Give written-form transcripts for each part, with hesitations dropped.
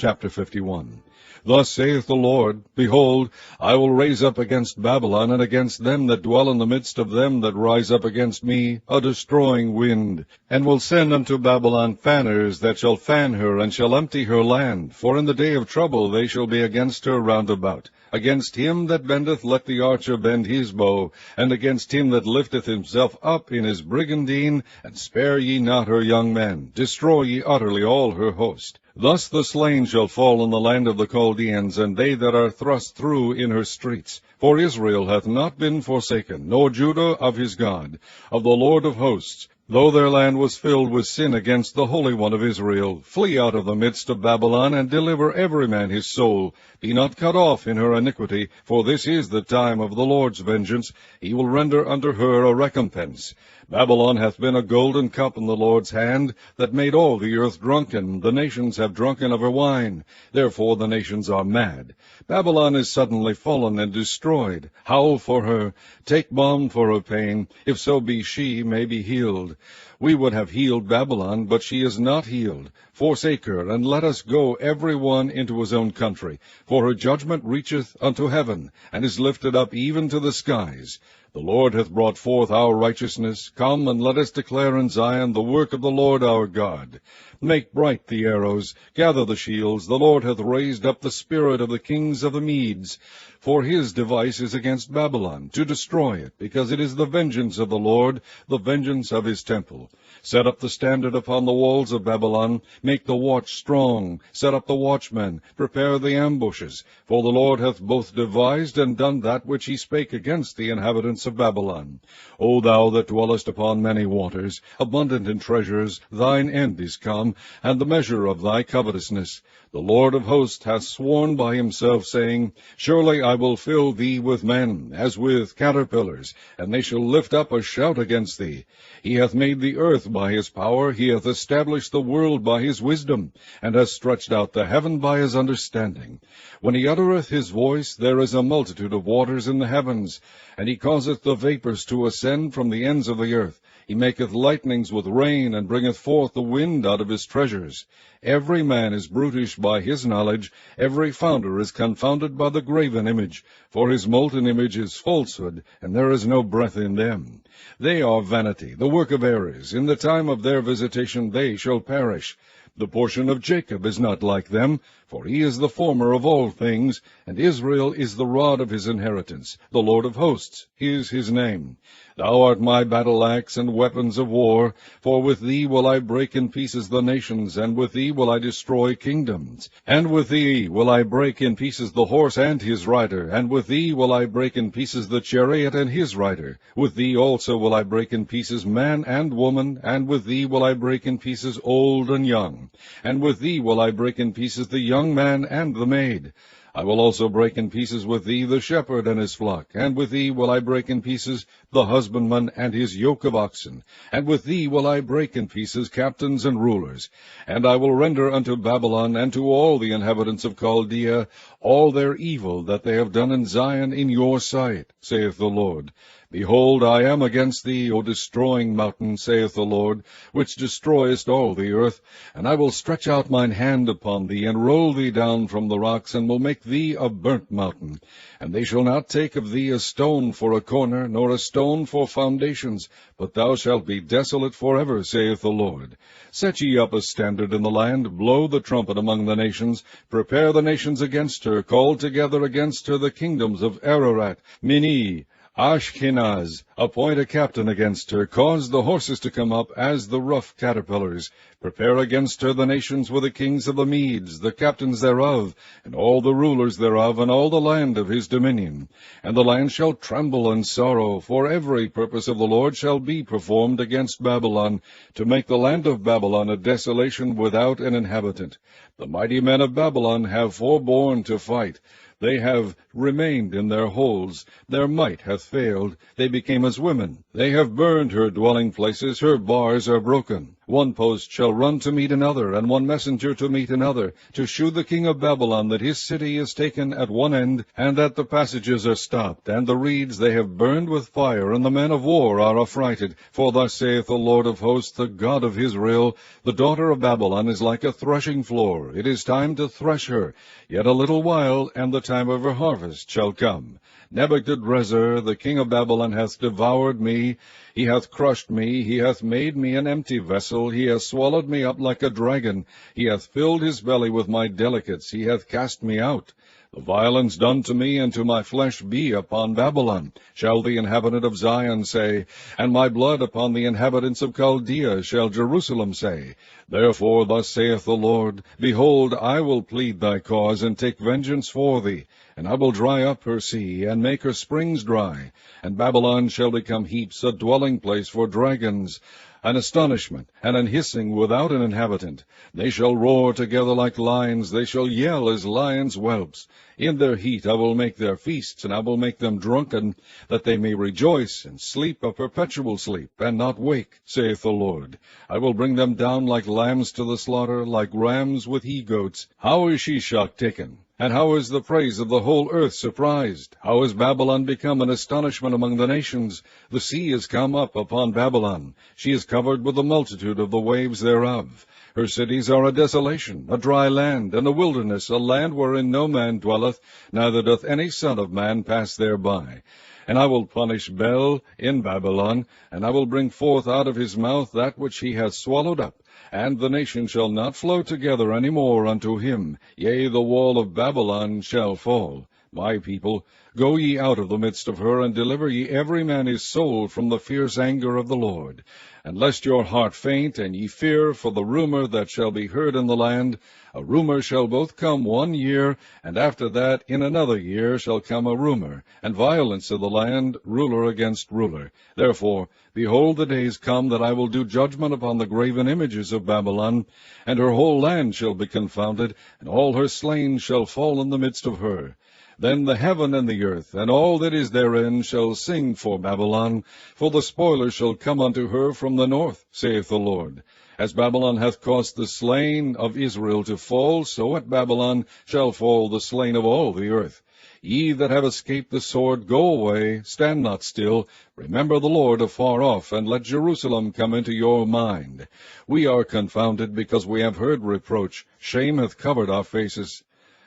Chapter 51. Thus saith the Lord, Behold, I will raise up against Babylon, and against them that dwell in the midst of them that rise up against me, a destroying wind, and will send unto Babylon fanners that shall fan her, and shall empty her land. For in the day of trouble they shall be against her round about. Against him that bendeth let the archer bend his bow, and against him that lifteth himself up in his brigandine, and spare ye not her young men, destroy ye utterly all her host. Thus the slain shall fall in the land of the Chaldeans, and they that are thrust through in her streets. For Israel hath not been forsaken, nor Judah of his God, of the Lord of hosts. Though their land was filled with sin against the Holy One of Israel, flee out of the midst of Babylon, and deliver every man his soul. Be not cut off in her iniquity, for this is the time of the Lord's vengeance. He will render unto her a recompense. Babylon hath been a golden cup in the Lord's hand, that made all the earth drunken. The nations have drunken of her wine. Therefore the nations are mad. Babylon is suddenly fallen and destroyed. Howl for her. Take balm for her pain, if so be she may be healed. We would have healed Babylon, but she is not healed. Forsake her, and let us go every one into his own country. For her judgment reacheth unto heaven, and is lifted up even to the skies. The Lord hath brought forth our righteousness. Come, and let us declare in Zion the work of the Lord our God. Make bright the arrows, gather the shields. The Lord hath raised up the spirit of the kings of the Medes. For his device is against Babylon, to destroy it, because it is the vengeance of the Lord, the vengeance of his temple. Set up the standard upon the walls of Babylon. Make the watch strong. Set up the watchmen. Prepare the ambushes. For the Lord hath both devised and done that which he spake against the inhabitants of Babylon. O thou that dwellest upon many waters, abundant in treasures, thine end is come, and the measure of thy covetousness. The Lord of hosts hath sworn by himself, saying, Surely I will fill thee with men, as with caterpillars, and they shall lift up a shout against thee. He hath made the earth by his power, he hath established the world by his wisdom, and hath stretched out the heaven by his understanding. When he uttereth his voice, there is a multitude of waters in the heavens, and he causeth the vapors to ascend from the ends of the earth. He maketh lightnings with rain, and bringeth forth the wind out of his treasures. Every man is brutish by his knowledge, every founder is confounded by the graven image. For his molten image is falsehood, and there is no breath in them. They are vanity, the work of errors. In the time of their visitation they shall perish. The portion of Jacob is not like them, for he is the former of all things, and Israel is the rod of his inheritance. The Lord of hosts is his name. Thou art my battle-axe and weapons of war, for with thee will I break in pieces the nations, and with thee will I destroy kingdoms. And with thee will I break in pieces the horse and his rider, and with thee will I break in pieces the chariot and his rider. With thee also will I break in pieces man and woman, and with thee will I break in pieces old and young. And with thee will I break in pieces the young man and the maid. I will also break in pieces with thee the shepherd and his flock, and with thee will I break in pieces the husbandman and his yoke of oxen, and with thee will I break in pieces captains and rulers. And I will render unto Babylon and to all the inhabitants of Chaldea all their evil that they have done in Zion in your sight, saith the Lord. Behold, I am against thee, O destroying mountain, saith the Lord, which destroyest all the earth. And I will stretch out mine hand upon thee, and roll thee down from the rocks, and will make thee a burnt mountain. And they shall not take of thee a stone for a corner, nor a stone for foundations, but thou shalt be desolate forever, saith the Lord. Set ye up a standard in the land, blow the trumpet among the nations, prepare the nations against her, call together against her the kingdoms of Ararat, Mini, Ashkenaz, appoint a captain against her, cause the horses to come up as the rough caterpillars. Prepare against her the nations with the kings of the Medes, the captains thereof, and all the rulers thereof, and all the land of his dominion. And the land shall tremble and sorrow, for every purpose of the Lord shall be performed against Babylon, to make the land of Babylon a desolation without an inhabitant. The mighty men of Babylon have forborne to fight. They have remained in their holes. Their might hath failed. They became as women. They have burned her dwelling places. Her bars are broken. One post shall run to meet another, and one messenger to meet another, to shew the king of Babylon that his city is taken at one end, and that the passages are stopped, and the reeds they have burned with fire, and the men of war are affrighted. For thus saith the Lord of hosts, the God of Israel, the daughter of Babylon is like a threshing floor. It is time to thresh her. Yet a little while, and the time of her harvest shall come. Nebuchadrezzar, the king of Babylon, hath devoured me. He hath crushed me, he hath made me an empty vessel, he hath swallowed me up like a dragon, he hath filled his belly with my delicates, he hath cast me out. The violence done to me and to my flesh be upon Babylon, shall the inhabitant of Zion say, and my blood upon the inhabitants of Chaldea shall Jerusalem say. Therefore thus saith the Lord, Behold, I will plead thy cause, and take vengeance for thee. And I will dry up her sea, and make her springs dry. And Babylon shall become heaps, a dwelling place for dragons, an astonishment, and an hissing without an inhabitant. They shall roar together like lions, they shall yell as lions' whelps. In their heat I will make their feasts, and I will make them drunken, that they may rejoice, and sleep a perpetual sleep, and not wake, saith the Lord. I will bring them down like lambs to the slaughter, like rams with he-goats. How is Shishak taken? And how is the praise of the whole earth surprised? How is Babylon become an astonishment among the nations? The sea is come up upon Babylon. She is covered with the multitude of the waves thereof. Her cities are a desolation, a dry land, and a wilderness, a land wherein no man dwelleth, neither doth any son of man pass thereby. And I will punish Bel in Babylon, and I will bring forth out of his mouth that which he hath swallowed up. And the nation shall not flow together any more unto him. Yea, the wall of Babylon shall fall. My people, go ye out of the midst of her, and deliver ye every man his soul from the fierce anger of the Lord. And lest your heart faint, and ye fear for the rumor that shall be heard in the land, a rumor shall both come 1 year, and after that in another year shall come a rumor, and violence of the land, ruler against ruler. Therefore, behold, the days come that I will do judgment upon the graven images of Babylon, and her whole land shall be confounded, and all her slain shall fall in the midst of her. Then the heaven and the earth, and all that is therein, shall sing for Babylon, for the spoiler shall come unto her from the north, saith the Lord. As Babylon hath caused the slain of Israel to fall, so at Babylon shall fall the slain of all the earth. Ye that have escaped the sword, go away, stand not still. Remember the Lord afar off, and let Jerusalem come into your mind. We are confounded, because we have heard reproach. Shame hath covered our faces.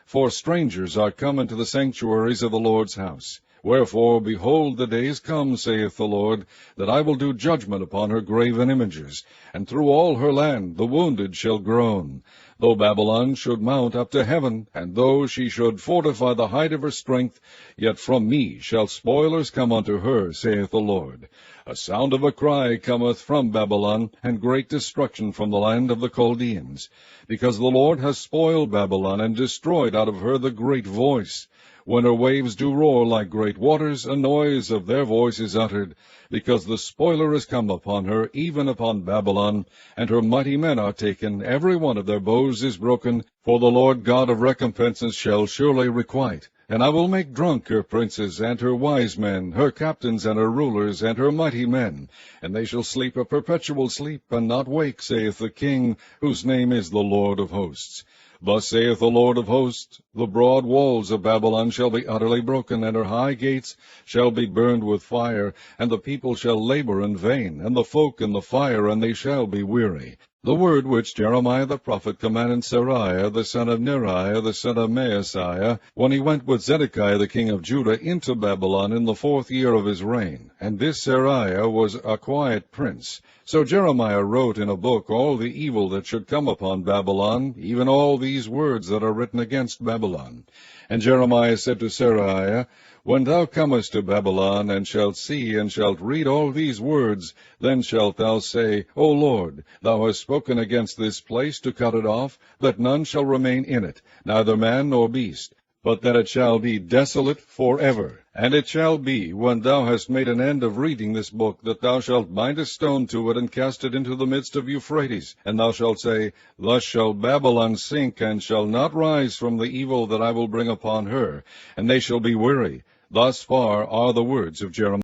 For strangers are come into the sanctuaries of the Lord's house. Wherefore, behold, the days come, saith the Lord, that I will do judgment upon her graven images, and through all her land the wounded shall groan. Though Babylon should mount up to heaven, and though she should fortify the height of her strength, yet from me shall spoilers come unto her, saith the Lord. A sound of a cry cometh from Babylon, and great destruction from the land of the Chaldeans, because the Lord hath spoiled Babylon, and destroyed out of her the great voice. When her waves do roar like great waters, a noise of their voice is uttered, because the spoiler is come upon her, even upon Babylon, and her mighty men are taken, every one of their bows is broken, for the Lord God of recompenses shall surely requite. And I will make drunk her princes, and her wise men, her captains, and her rulers, and her mighty men, and they shall sleep a perpetual sleep, and not wake, saith the King, whose name is the Lord of hosts. Thus saith the Lord of hosts, the broad walls of Babylon shall be utterly broken, and her high gates shall be burned with fire, and the people shall labor in vain, and the folk in the fire, and they shall be weary. The word which Jeremiah the prophet commanded Seraiah the son of Neriah the son of Maaseiah, when he went with Zedekiah the king of Judah into Babylon in the 4th year of his reign. And this Seraiah was a quiet prince. So Jeremiah wrote in a book all the evil that should come upon Babylon, even all these words that are written against Babylon. And Jeremiah said to Seraiah, When thou comest to Babylon, and shalt see, and shalt read all these words, then shalt thou say, O Lord, thou hast spoken against this place to cut it off, that none shall remain in it, neither man nor beast, but that it shall be desolate forever. And it shall be, when thou hast made an end of reading this book, that thou shalt bind a stone to it, and cast it into the midst of Euphrates. And thou shalt say, Thus shall Babylon sink, and shall not rise from the evil that I will bring upon her, and they shall be weary. Thus far are the words of Jeremiah.